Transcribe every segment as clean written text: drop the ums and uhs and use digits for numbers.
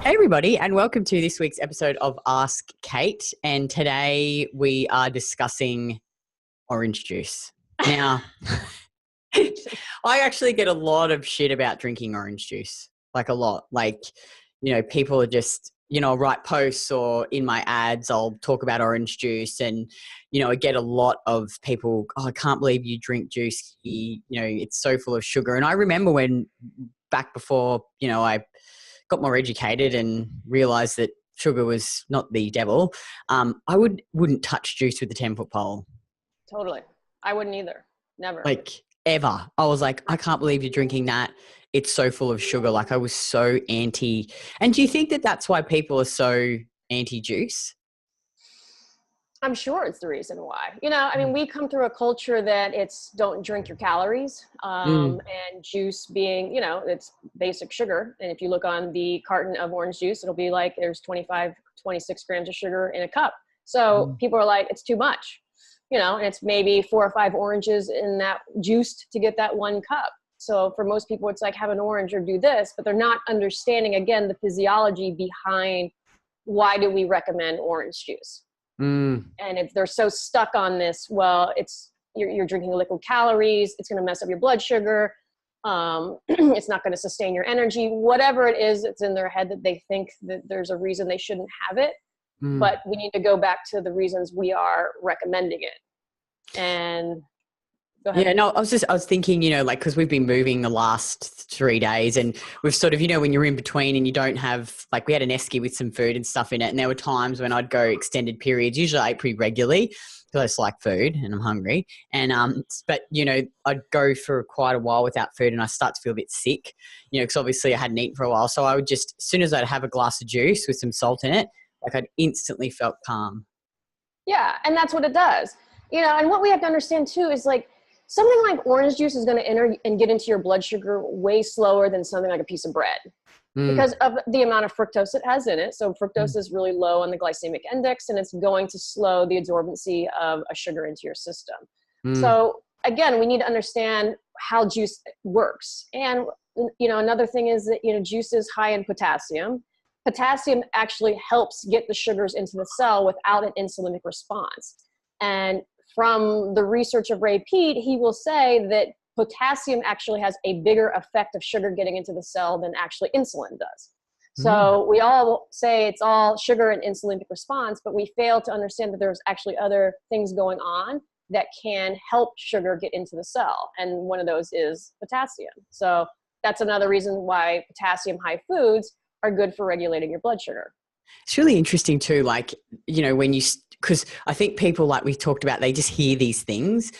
Hey everybody, and welcome to this week's episode of Ask Kate. And today we are discussing orange juice. Now, I actually get a lot of shit about drinking orange juice, like a lot. Like, people are just, I'll write posts or in my ads, I'll talk about orange juice, and, I get a lot of people, oh, I can't believe you drink juice. It's so full of sugar. And I remember when back before, I got more educated and realized that sugar was not the devil, I wouldn't touch juice with a 10-foot pole. Totally. I wouldn't either. Never. Like ever. I was like, I can't believe you're drinking that. It's so full of sugar. Like I was so anti. And do you think that that's why people are so anti-juice? I'm sure it's the reason why. We come through a culture that it's don't drink your calories, and juice being, it's basic sugar. And if you look on the carton of orange juice, it'll be like there's 25, 26 grams of sugar in a cup. So people are like, it's too much, and it's maybe 4 or 5 oranges in that juiced to get that one cup. So for most people, it's like have an orange or do this, but they're not understanding, again, the physiology behind why do we recommend orange juice. And if they're so stuck on this, well, you're drinking liquid calories, it's going to mess up your blood sugar. It's not going to sustain your energy, whatever it is, it's in their head that they think that there's a reason they shouldn't have it. But we need to go back to the reasons we are recommending it. And go ahead. Yeah, no, I was thinking, because we've been moving the last 3 days and we've sort of, when you're in between and you don't have, like we had an esky with some food and stuff in it. And there were times when I'd go extended periods, usually I ate pretty regularly because I just like food and I'm hungry. And, but, I'd go for quite a while without food and I start to feel a bit sick, because obviously I hadn't eaten for a while. So I would just, as soon as I'd have a glass of juice with some salt in it, like I'd instantly felt calm. Yeah. And that's what it does, and what we have to understand too is like, something like orange juice is going to enter and get into your blood sugar way slower than something like a piece of bread because of the amount of fructose it has in it. So fructose is really low on the glycemic index and it's going to slow the absorbency of a sugar into your system. So again, we need to understand how juice works. And, another thing is that, juice is high in potassium. Potassium actually helps get the sugars into the cell without an insulinic response. And from the research of Ray Peat, he will say that potassium actually has a bigger effect of sugar getting into the cell than actually insulin does. So we all say it's all sugar and insulinic response, but we fail to understand that there's actually other things going on that can help sugar get into the cell. And one of those is potassium. So that's another reason why potassium high foods are good for regulating your blood sugar. It's really interesting too, like, when because I think people, like we talked about, they just hear these things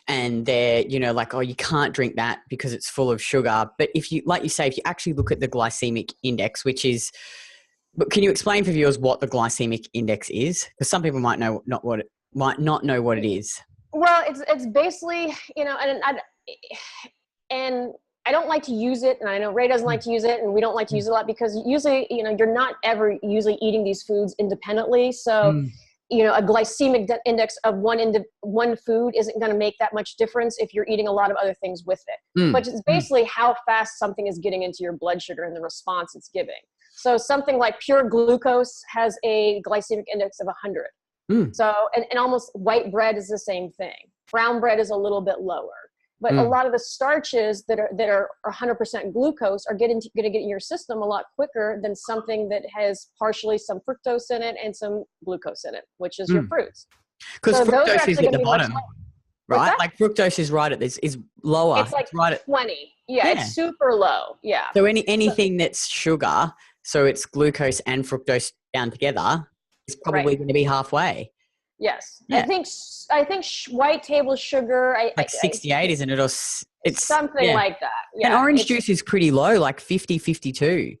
and they're, like, oh, you can't drink that because it's full of sugar. But if you, like you say, if you actually look at the glycemic index, which is, but can you explain for viewers what the glycemic index is? Because some people might not know what it is. Well, it's basically, and I don't like to use it, and I know Ray doesn't like to use it, and we don't like to use it a lot because usually, you're not ever usually eating these foods independently. So, a glycemic index of one food isn't going to make that much difference if you're eating a lot of other things with it. But it's basically how fast something is getting into your blood sugar and the response it's giving. So something like pure glucose has a glycemic index of 100. So, and almost white bread is the same thing. Brown bread is a little bit lower. But a lot of the starches that are 100% glucose are going to get in your system a lot quicker than something that has partially some fructose in it and some glucose in it, which is your fruits. Because fructose is at the bottom, right? Like fructose is right at this, is lower. It's like right at 20. Yeah, it's super low. Yeah. So anything that's sugar, so it's glucose and fructose down together, is probably going to be halfway. Yes. Yeah. I think white table sugar, like 68, isn't it? Or it's something like that. Yeah. And orange juice is pretty low, like 50, 52.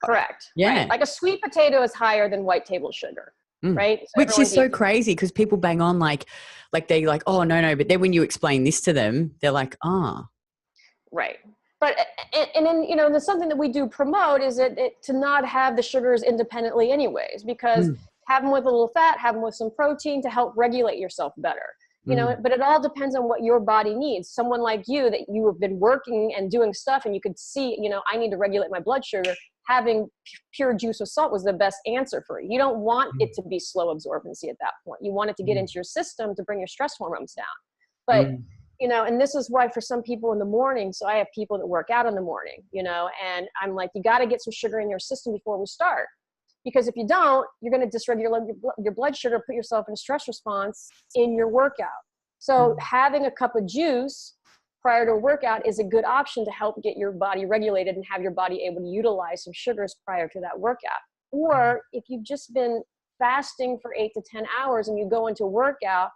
Correct. Yeah. Right. Like a sweet potato is higher than white table sugar. Right. So which is so crazy because people bang on like they're like, oh, no. But then when you explain this to them, they're like, ah. Right. But, and then, there's something that we do promote is to not have the sugars independently anyways, because have them with a little fat, have them with some protein to help regulate yourself better. But it all depends on what your body needs. Someone like you that you have been working and doing stuff and you could see, I need to regulate my blood sugar. having pure juice with salt was the best answer for you. You don't want it to be slow absorbency at that point. You want it to get into your system to bring your stress hormones down. But, you know, and this is why for some people in the morning, so I have people that work out in the morning, you know, and I'm like, you got to get some sugar in your system before we start. Because if you don't, you're going to dysregulate your blood sugar, put yourself in a stress response in your workout. So having a cup of juice prior to a workout is a good option to help get your body regulated and have your body able to utilize some sugars prior to that workout. Or if you've just been fasting for 8 to 10 hours and you go into a workout,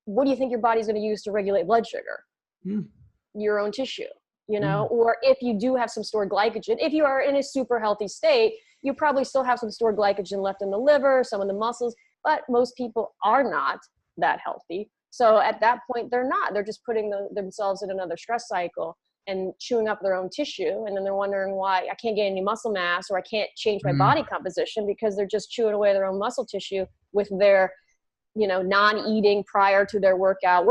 what do you think your body's going to use to regulate blood sugar? Your own tissue, you know. Or if you do have some stored glycogen, if you are in a super healthy state, you probably still have some stored glycogen left in the liver, some in the muscles, but most people are not that healthy. So at that point, they're not. They're just putting themselves in another stress cycle and chewing up their own tissue. And then they're wondering why I can't gain any muscle mass or I can't change my body composition, because they're just chewing away their own muscle tissue with their, you know, non-eating prior to their workout.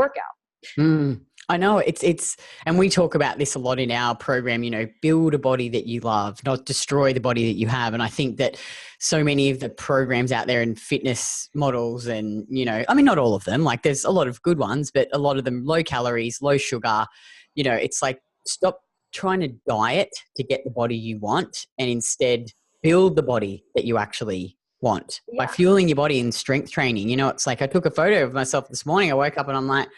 I know it's, and we talk about this a lot in our program, you know, build a body that you love, not destroy the body that you have. And I think that so many of the programs out there in fitness models and, you know, I mean, not all of them, like there's a lot of good ones, but a lot of them low calories, low sugar, you know, it's like, stop trying to diet to get the body you want and instead build the body that you actually want by fueling your body in strength training. You know, it's like I took a photo of myself this morning. I woke up and I'm like,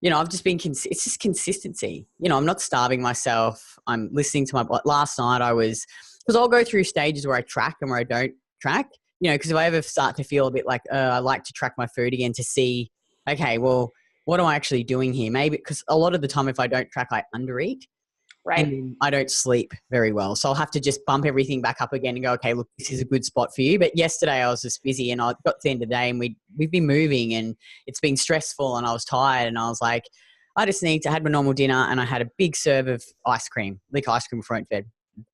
you know, I've just been, it's just consistency. You know, I'm not starving myself. I'm listening to last night because I'll go through stages where I track and where I don't track, you know, because if I ever start to feel a bit like, I like to track my food again to see, okay, well, what am I actually doing here? Maybe because a lot of the time if I don't track, I undereat. Right. And I don't sleep very well. So I'll have to just bump everything back up again and go, okay, look, this is a good spot for you. But yesterday I was just busy and I got to the end of the day and we've been moving and it's been stressful and I was tired and I was like, I just need to have my normal dinner, and I had a big serve of ice cream, lick ice cream before I went to bed.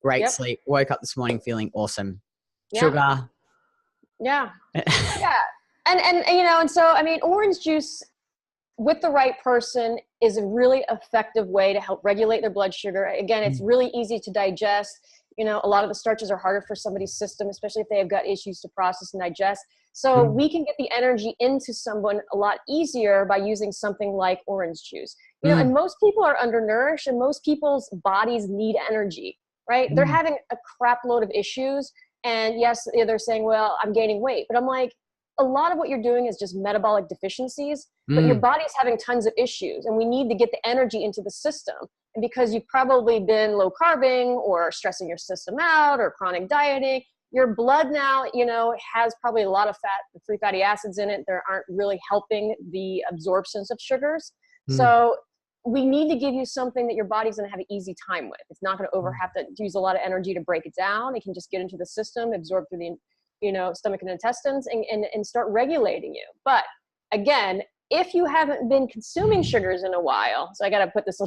Great sleep. Woke up this morning feeling awesome. Sugar. Yeah. And you know, and so, I mean, orange juice with the right person is a really effective way to help regulate their blood sugar. Again, it's really easy to digest. You know, a lot of the starches are harder for somebody's system, especially if they have gut issues to process and digest. So we can get the energy into someone a lot easier by using something like orange juice. You know, and most people are undernourished and most people's bodies need energy, right? They're having a crap load of issues. And yes, they're saying, well, I'm gaining weight. But I'm like, a lot of what you're doing is just metabolic deficiencies, but your body's having tons of issues and we need to get the energy into the system. And because you've probably been low carbing or stressing your system out or chronic dieting, your blood now, you know, has probably a lot of free fatty acids in it. They aren't really helping the absorptions of sugars. So we need to give you something that your body's going to have an easy time with. It's not going to have to use a lot of energy to break it down. It can just get into the system, absorb through the, you know, stomach and intestines and start regulating you. But again, if you haven't been consuming sugars in a while, so I got to put this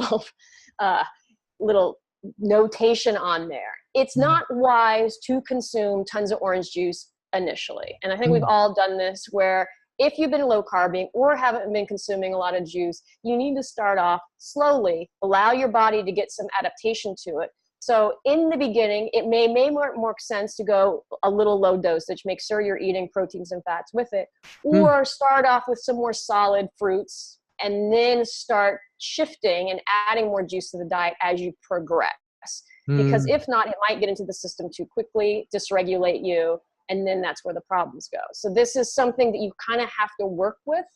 little notation on there. It's not wise to consume tons of orange juice initially. And I think we've all done this where if you've been low carbing or haven't been consuming a lot of juice, you need to start off slowly, allow your body to get some adaptation to it. So in the beginning, it may more sense to go a little low dosage, make sure you're eating proteins and fats with it, or start off with some more solid fruits and then start shifting and adding more juice to the diet as you progress. Because if not, it might get into the system too quickly, dysregulate you, and then that's where the problems go. So this is something that you kind of have to work with.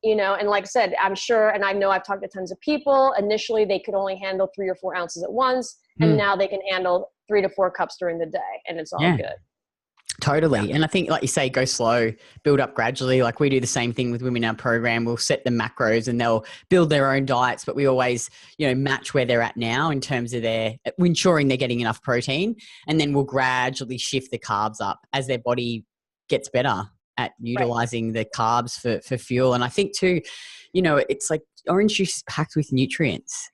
You know, and like I said, I'm sure, and I know I've talked to tons of people, initially they could only handle 3 or 4 ounces at once. And now they can handle 3 to 4 cups during the day and it's all good. Totally. And I think, like you say, go slow, build up gradually. Like we do the same thing with women in our program. We'll set the macros and they'll build their own diets, but we always, you know, match where they're at now in terms of ensuring they're getting enough protein. And then we'll gradually shift the carbs up as their body gets better at utilizing the carbs for fuel. And I think too, you know, it's like orange juice is packed with nutrients.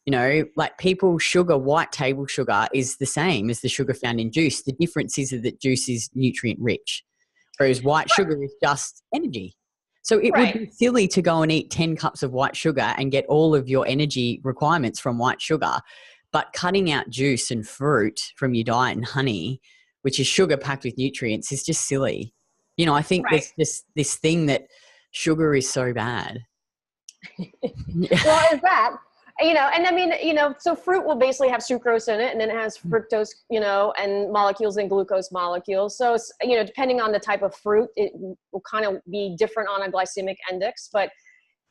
You know, like sugar, white table sugar is the same as the sugar found in juice. The difference is that juice is nutrient rich, whereas white sugar is just energy. So it would be silly to go and eat 10 cups of white sugar and get all of your energy requirements from white sugar. But cutting out juice and fruit from your diet and honey, which is sugar packed with nutrients, is just silly. You know, I think Right. there's this thing that sugar is so bad. Well, is that, you know, and I mean, you know, so fruit will basically have sucrose in it, and then it has fructose, you know, and molecules and glucose molecules. So, it's, you know, depending on the type of fruit, it will kind of be different on a glycemic index, but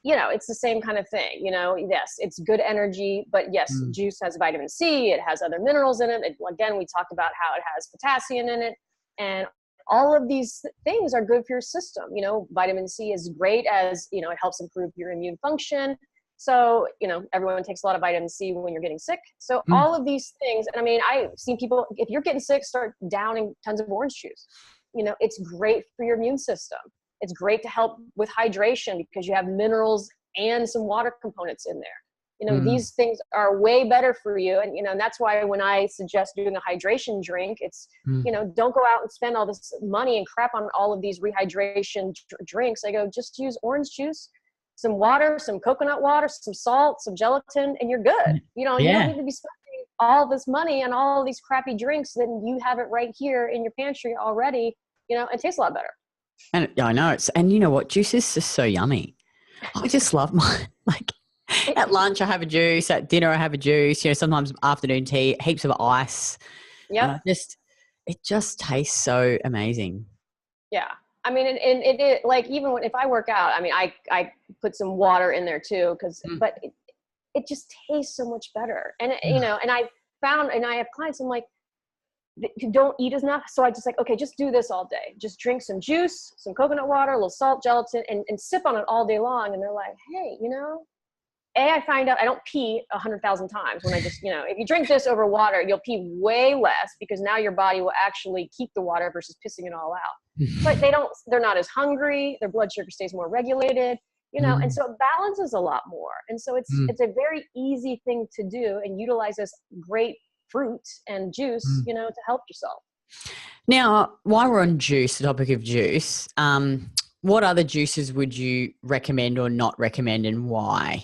you know, it's the same kind of thing, you know, yes, it's good energy, but yes, juice has vitamin C, it has other minerals in it. Again, we talked about how it has potassium in it, and all of these things are good for your system. You know, vitamin C is great as, you know, it helps improve your immune function. So, you know, everyone takes a lot of vitamin C when you're getting sick. So all of these things, and I mean, I've seen people, if you're getting sick, start downing tons of orange juice. You know, it's great for your immune system. It's great to help with hydration because you have minerals and some water components in there. You know, these things are way better for you. And, you know, and that's why when I suggest doing a hydration drink, it's, you know, don't go out and spend all this money and crap on all of these rehydration drinks. I go, just use orange juice, some water, some coconut water, some salt, some gelatin, and you're good. You know, you don't need to be spending all this money on all of these crappy drinks. Then you have it right here in your pantry already, you know, it tastes a lot better. And I know it's, and you know what? Juice is just so yummy. I just love my, like at lunch I have a juice, at dinner I have a juice, you know, sometimes afternoon tea, heaps of ice. Yeah. It just tastes so amazing. Yeah. I mean, and it like, even when, if I work out, I mean, I put some water in there too, but it just tastes so much better. And, you know, and I found, and I have clients, I'm like, you don't eat enough. So I just like, okay, just do this all day. Just drink some juice, some coconut water, a little salt, gelatin, and sip on it all day long. And they're like, hey, you know, I find out I don't pee 100,000 times when I just, you know, if you drink this over water, you'll pee way less because now your body will actually keep the water versus pissing it all out. But they're not as hungry. Their blood sugar stays more regulated, you know, and so it balances a lot more. And so it's a very easy thing to do and utilize this great fruit and juice, you know, to help yourself. Now, while we're on juice, the topic of juice, what other juices would you recommend or not recommend, and why?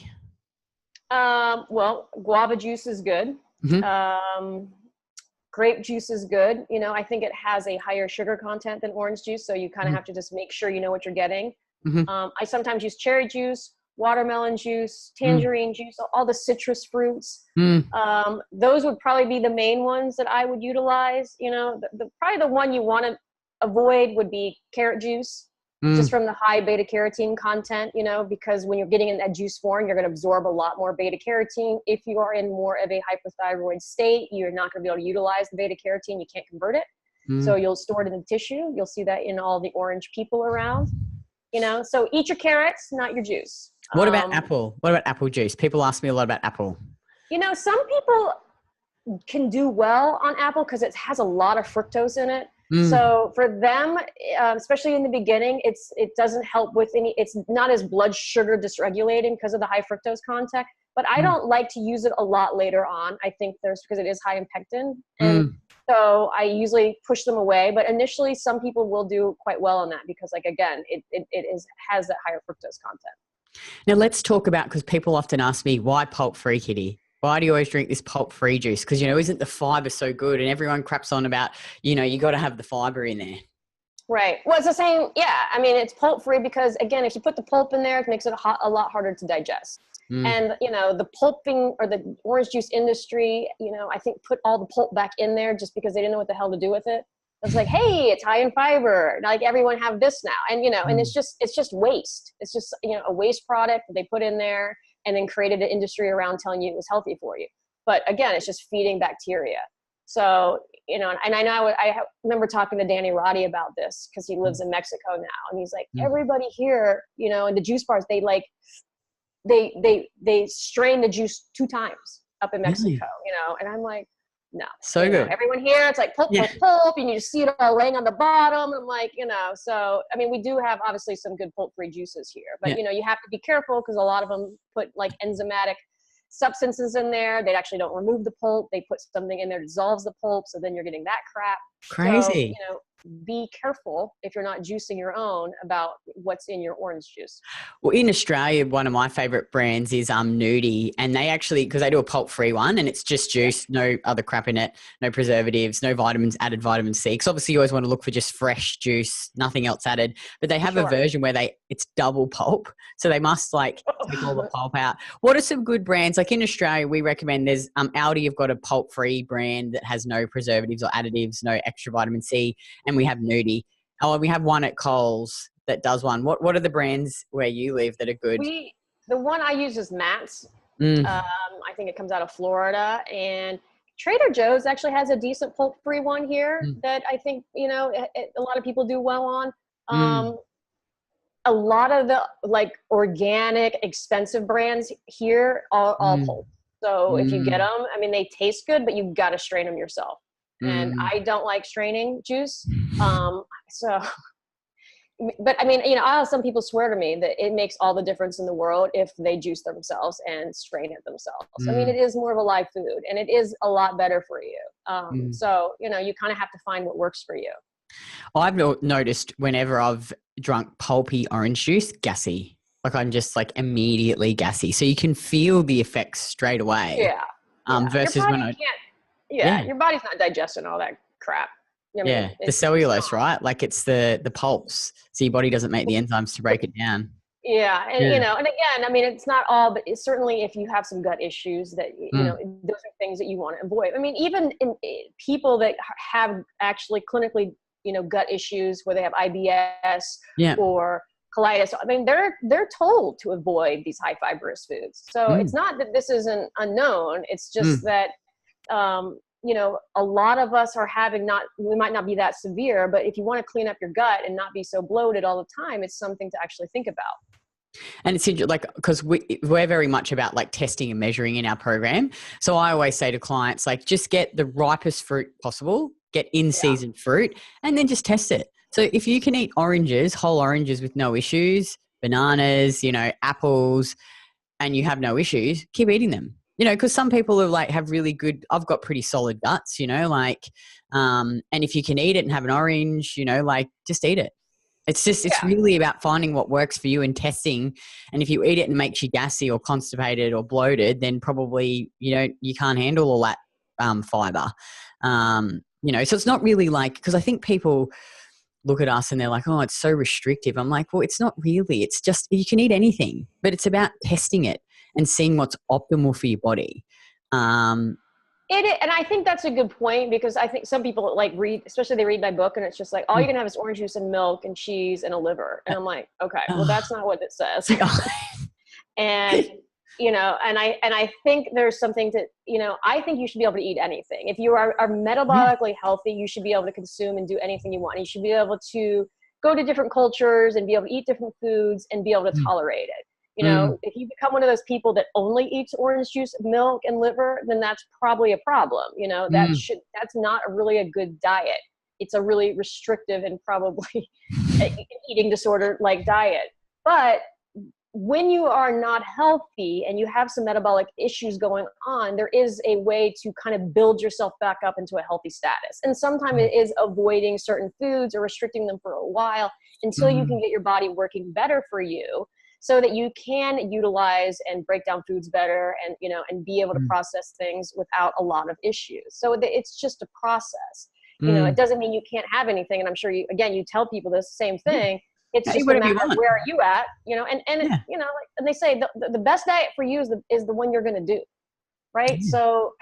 Well, guava juice is good. Grape juice is good. You know, I think it has a higher sugar content than orange juice, so you kind of have to just make sure you know what you're getting. I sometimes use cherry juice, watermelon juice, tangerine juice, all the citrus fruits. Those would probably be the main ones that I would utilize. You know, probably the one you want to avoid would be carrot juice, just from the high beta carotene content, you know, because when you're getting in that juice form, you're going to absorb a lot more beta carotene. If you are in more of a hypothyroid state, you're not going to be able to utilize the beta carotene. You can't convert it. So you'll store it in the tissue. You'll see that in all the orange people around, you know, so eat your carrots, not your juice. What about apple? What about apple juice? People ask me a lot about apple. You know, some people can do well on apple because it has a lot of fructose in it. So for them, especially in the beginning, it doesn't help with it's not as blood sugar dysregulating because of the high fructose content. But I don't like to use it a lot later on. I think because it is high in pectin. And so I usually push them away. But initially, some people will do quite well on that because, like, again, it has that higher fructose content. Now let's talk about, because people often ask me, why Pulpfree, Kitty? Why do you always drink this Pulpfree juice? Because, you know, isn't the fiber so good? And everyone craps on about, you know, you got to have the fiber in there. Right. Well, it's the same. Yeah. I mean, it's pulp-free because, again, if you put the pulp in there, it makes it a lot harder to digest. And, you know, the pulping or the orange juice industry, you know, I think put all the pulp back in there just because they didn't know what the hell to do with it. It's like, hey, it's high in fiber. Like, everyone have this now. And, you know, and it's just waste. It's just, you know, a waste product that they put in there and then created an industry around telling you it was healthy for you. But again, it's just feeding bacteria. So, you know, and I remember talking to Danny Roddy about this because he lives in Mexico now. And he's like, everybody here, you know, in the juice bars, they strain the juice 2 times up in Mexico, you know, and I'm like, no. So good. Know, everyone here, it's like pulp, and you just see it all laying on the bottom. I'm like, you know, so, I mean, we do have obviously some good pulp-free juices here, but, you know, you have to be careful because a lot of them put like enzymatic substances in there. They actually don't remove the pulp. They put something in there that dissolves the pulp. So then you're getting that crap. Crazy. So, you know, be careful if you're not juicing your own about what's in your orange juice. Well, in Australia, one of my favorite brands is Nudie, and they actually, because they do a pulp-free one, and it's just juice, no other crap in it, no preservatives, no vitamins, added vitamin C. Because obviously you always want to look for just fresh juice, nothing else added. But they have a version where it's double pulp, so they must like take all the pulp out. What are some good brands? Like in Australia, we recommend there's Aldi have got a pulp-free brand that has no preservatives or additives, no extra vitamin C, and we have Nudie. Oh, we have one at Coles that does one. What are the brands where you live that are good? The one I use is Matt's. I think it comes out of Florida, and Trader Joe's actually has a decent pulp-free one here that I think, a lot of people do well on. A lot of the like organic, expensive brands here are all pulp. So if you get them, I mean, they taste good, but you've got to strain them yourself. And I don't like straining juice. But I mean, I have some people swear to me that it makes all the difference in the world if they juice themselves and strain it themselves. I mean, it is more of a live food, and it is a lot better for you. So, you kind of have to find what works for you. I've noticed whenever I've drunk pulpy orange juice, gassy. Like I'm just like immediately gassy. So you can feel the effects straight away. Yeah. Versus when your body's not digesting all that crap. I mean, the cellulose, right? Like it's the pulps. So your body doesn't make the enzymes to break it down. Yeah. And, and again, I mean, it's not all, but it's certainly if you have some gut issues that, those are things that you want to avoid. I mean, even in people that have actually clinically, gut issues where they have IBS or colitis, I mean, they're told to avoid these high fibrous foods. So it's not that this isn't unknown. It's just that, a lot of us are we might not be that severe, but if you want to clean up your gut and not be so bloated all the time, it's something to actually think about. And it's like, because we're very much about like testing and measuring in our program. So I always say to clients, like, just get the ripest fruit possible, get in-season fruit, and then just test it. So if you can eat oranges, whole oranges with no issues, bananas, apples, and you have no issues, keep eating them. Because some people are like have really good. I've got pretty solid guts, and if you can eat it and have an orange, just eat it. It's just it's really about finding what works for you and testing. And if you eat it and it makes you gassy or constipated or bloated, then probably you can't handle all that fiber. So it's not really like, because I think people look at us and they're like, oh, it's so restrictive. I'm like, well, it's not really. It's just you can eat anything, but it's about testing it and seeing what's optimal for your body. And I think that's a good point, because I think some people especially they read my book and it's just like, all you're gonna have is orange juice and milk and cheese and a liver. And I'm like, okay, well, that's not what it says. And, and I think there's something to, I think you should be able to eat anything. If you are metabolically healthy, you should be able to consume and do anything you want. You should be able to go to different cultures and be able to eat different foods and be able to tolerate it. If you become one of those people that only eats orange juice, milk, and liver, then that's probably a problem. That's not really a good diet. It's a really restrictive and probably eating disorder like diet. But when you are not healthy and you have some metabolic issues going on, there is a way to kind of build yourself back up into a healthy status. And sometimes it is avoiding certain foods or restricting them for a while until you can get your body working better for you, so that you can utilize and break down foods better and, and be able to process things without a lot of issues. So it's just a process. It doesn't mean you can't have anything. And I'm sure you tell people the same thing. It's just a matter of where are you at, and they say the best diet for you is the one you're going to do. Right. So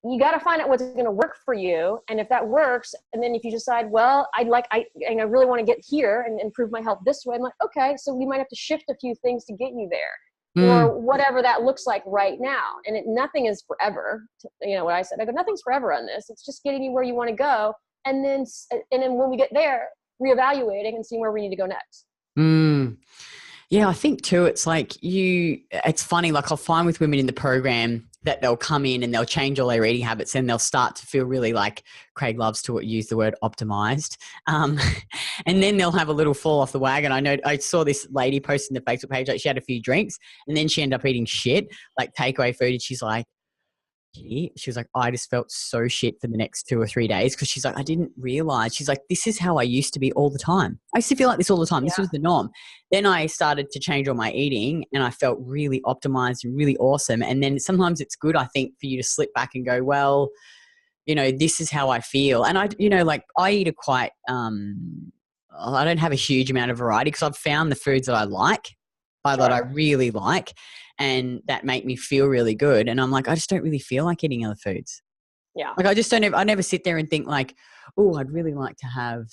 you got to find out what's going to work for you. And if that works, and then if you decide, well, I really want to get here and improve my health this way, I'm like, okay, so we might have to shift a few things to get you there, or whatever that looks like right now. And nothing is forever. What I said, I go, nothing's forever on this. It's just getting you where you want to go. And then when we get there, reevaluating and seeing where we need to go next. Yeah, I think too, it's like it's funny, like I'll find with women in the program that they'll come in and they'll change all their eating habits and they'll start to feel really, like Craig loves to use the word, optimized. And then they'll have a little fall off the wagon. I know I saw this lady posting the Facebook page, like she had a few drinks and then she ended up eating shit, like takeaway food. And she's like, She was like, I just felt so shit for the next 2 or 3 days because she's like, I didn't realize. She's like, this is how I used to be all the time. I used to feel like this all the time. This was the norm. Then I started to change all my eating and I felt really optimized and really awesome. And then sometimes it's good, I think, for you to slip back and go, well, you know, this is how I feel. And I, you know, like I eat a quite, I don't have a huge amount of variety because I've found the foods that I like, that I really like, and that make me feel really good. And I'm like, I just don't really feel like eating other foods. Yeah. Like I never sit there and think like, oh, I'd really like to have,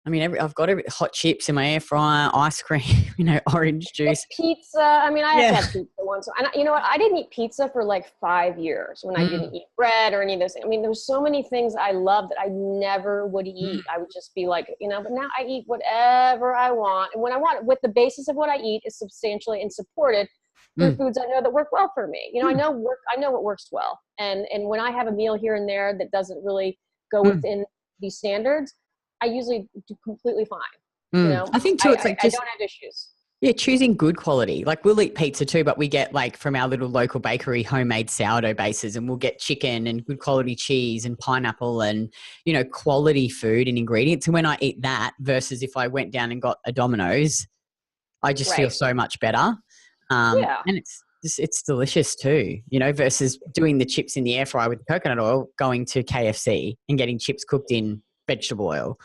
I mean, I've got hot chips in my air fryer, ice cream, you know, orange juice. Pizza. I mean, I have had pizza once. And you know what? I didn't eat pizza for like 5 years when I didn't eat bread or any of those things. I mean, there's so many things I love that I never would eat. I would just be like, you know, but now I eat whatever I want. And when I want, with the basis of what I eat is substantially and supported through foods I know that work well for me. You know, I know what works well. And when I have a meal here and there that doesn't really go within these standards, I usually do completely fine. You know, I think too, it's like I don't have issues. Yeah, choosing good quality. Like we'll eat pizza too, but we get like from our little local bakery homemade sourdough bases, and we'll get chicken and good quality cheese and pineapple and, you know, quality food and ingredients. And when I eat that versus if I went down and got a Domino's, I just feel so much better. And it's delicious too, you know, versus doing the chips in the air fryer with the coconut oil, going to KFC and getting chips cooked in vegetable oil.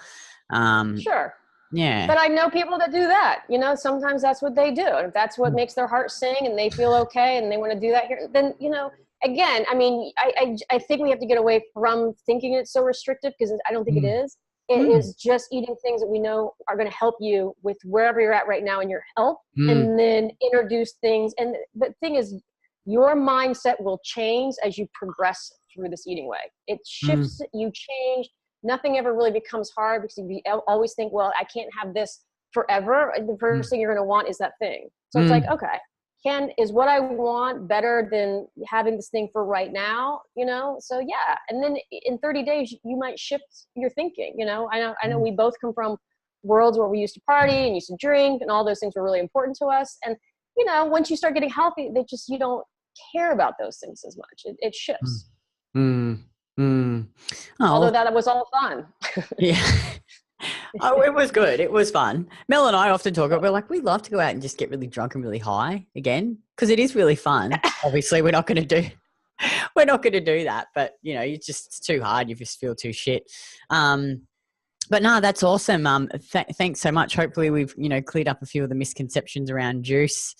Yeah. But I know people that do that. You know, sometimes that's what they do. And if that's what makes their heart sing and they feel okay and they want to do that here, then, you know, again, I mean, I think we have to get away from thinking it's so restrictive because I don't think it is. It is just eating things that we know are going to help you with wherever you're at right now in your health, and then introduce things. And the thing is, your mindset will change as you progress through this eating way. It shifts, you change. Nothing ever really becomes hard because you always think, well, I can't have this forever. The first thing you're going to want is that thing. So it's like, okay, is what I want better than having this thing for right now, you know? So yeah. And then in 30 days, you might shift your thinking, you know? I know we both come from worlds where we used to party and used to drink and all those things were really important to us. And, you know, once you start getting healthy, you don't care about those things as much. It shifts. Although that was all fun. Yeah. Oh, it was good. It was fun. Mel and I often talk about, we're like, we love to go out and just get really drunk and really high again, because it is really fun. Obviously we're not going to do that, but you know, it's too hard. You just feel too shit. But no, that's awesome. Thanks so much. Hopefully we've, you know, cleared up a few of the misconceptions around juice.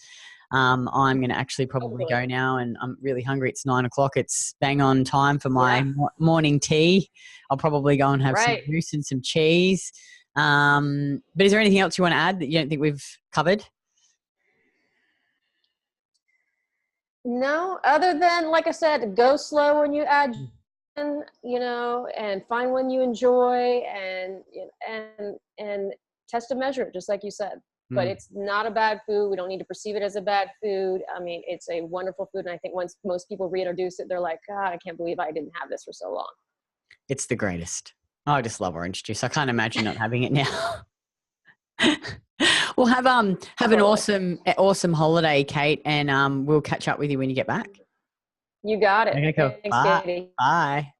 I'm going to actually probably go now, and I'm really hungry. It's 9 o'clock. It's bang on time for my morning tea. I'll probably go and have some juice and some cheese. But is there anything else you want to add that you don't think we've covered? No, other than, like I said, go slow when you add, you know, and find one you enjoy, and test and measure it, just like you said. But it's not a bad food. We don't need to perceive it as a bad food. I mean, it's a wonderful food. And I think once most people reintroduce it, they're like, God, I can't believe I didn't have this for so long. It's the greatest. I just love orange juice. I can't imagine not having it now. Well, have an awesome holiday, Kate, and we'll catch up with you when you get back. You got it. Okay, cool. Thanks, Bye. Katie. Bye.